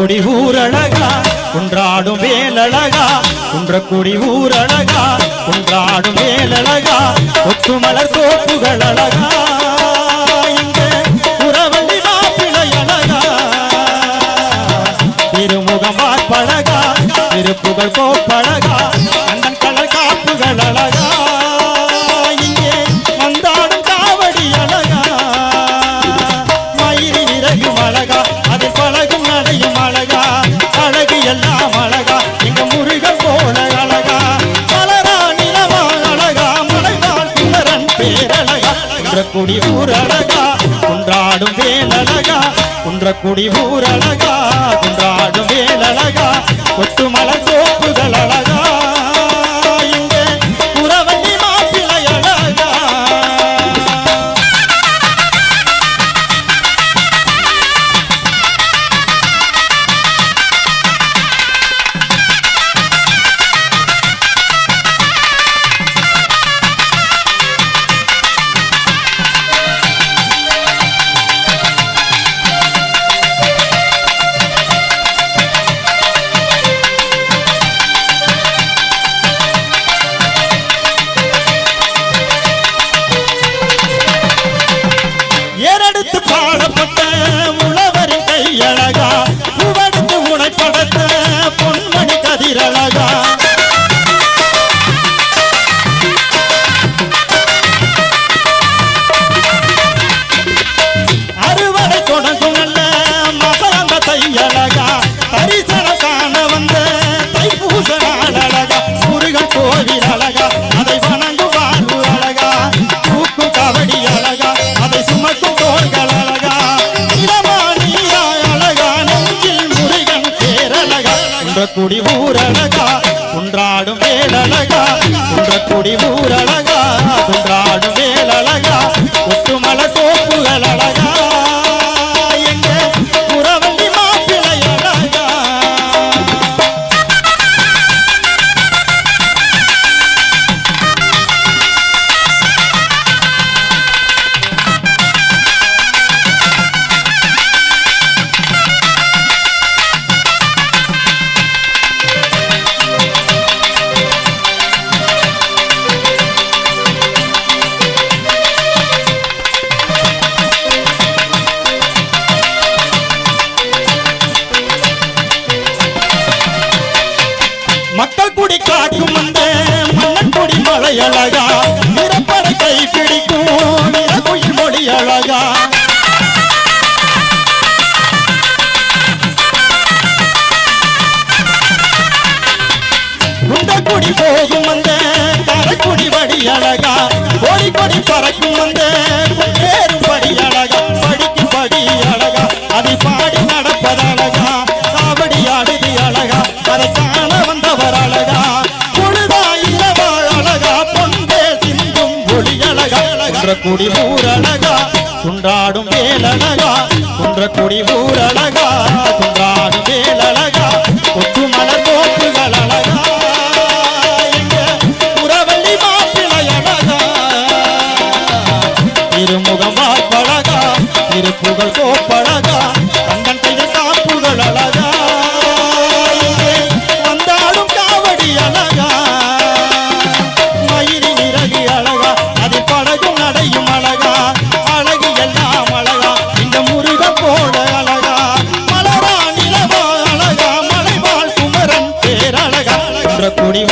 குன்றக்குடி ஊரழகா குன்றாடும் வேலழகா குன்றக்குடி ஊரழகா குன்றாடும் வேலழகா ஒத்துமலர் தோப்புகள் அழகா இந்த புறவள்ளி மாப்பிளை அழகா திருமுகம் பார்ப்பழகா திருப்புகழ் கோப்பழகா கண்ணன் கடல் காப்புகள் அழகா இங்கே வந்தாடும் காவடி அழகா மயிரி இறகும் அழகா அதில் பழகும் நடையும் அழகா அழகு எல்லாம் அழகா எங்க முருகன் போல அழகா மலரா நிலவா அழகா மலைவாழ் குமரன் பேரழகா குன்றக்குடி ஊரழகா குன்றாடும் வேலழகா குன்றக்குடி ஊரழகா குன்றாடும் வேலழகா ஒட்டுமலர் தோப்புகள் அழகா இங்க புறவள்ளி மாப்பிளை அழகா ஏறெடுத்து பாடப்பட்ட முழவரின் கையழகா புவடுத்து உனைப்படத்த பொன்மணி கதிரழகா அறுவடை தொடங்கும் நல்ல மகரந்த தையழகா தரிசனம் காண வந்த தைப்பூச நாளழகா முருகன் கோவில் அழகா அதை வணங்கும் வாழ்வு அழகா தூக்கும் கவடி அழகா அதை சுமக்கும் தோள்கள் அழகா இளமானியா அழகா நெஞ்சில் முருகன் பேரழகா குன்றக்குடி ஊரழகா குன்றாடும் வேலழகா குன்றக்குடி ஊரழகா குன்றாடும் வேலழகா ஒட்டுமலர் தோப்புகள் அழகா எங்க புறவள்ளி மாப்பிளை அழகா மக்கள் குடி காக்கும் அந்த மன்னன் குடி மலை அழகா நிறப்படை கை பிடிக்கும் நிறகுயில் மொழி அழகா குண்டக்குடி போகும் அந்த கரைக்குடி வடி அழகா கோடி கொடி பறக்கும் அந்த ஏறும் படி அழகா படிக்கும் படி அழகா அதை பாடி நடப்பதழகா காவடி ஆடுதி அழகா அதை காண வந்தவர் அழகா பொழுதாயிரவா அழகா பொன்பே சிந்தும் ஒளி அழகா குன்றக்குடி ஊரழகா குன்றாடும் வேலழகா குன்றக்குடி ஊரழகா குன்றாடும் வேலழகா ஒட்டுமலர் தோப்புகள் அழகா எங்க புறவள்ளி மாப்பிளை அழகா திருமுகம் வாப்பழகா திருப்புகழ் கோப்பழகா கண்ணன் கையில் காப்புகள் அழகா இங்கே வந்தாடும் காவடி அழகா மயிரி நிறகு அழகா அதில் படகும் நடையும் அழகா அழகு எல்லாம் அழகா இந்த முருகன் போல அழகா மலரா நிலவா அழகா மலைவாழ் குமரன் பேரழகா குன்றக்குடி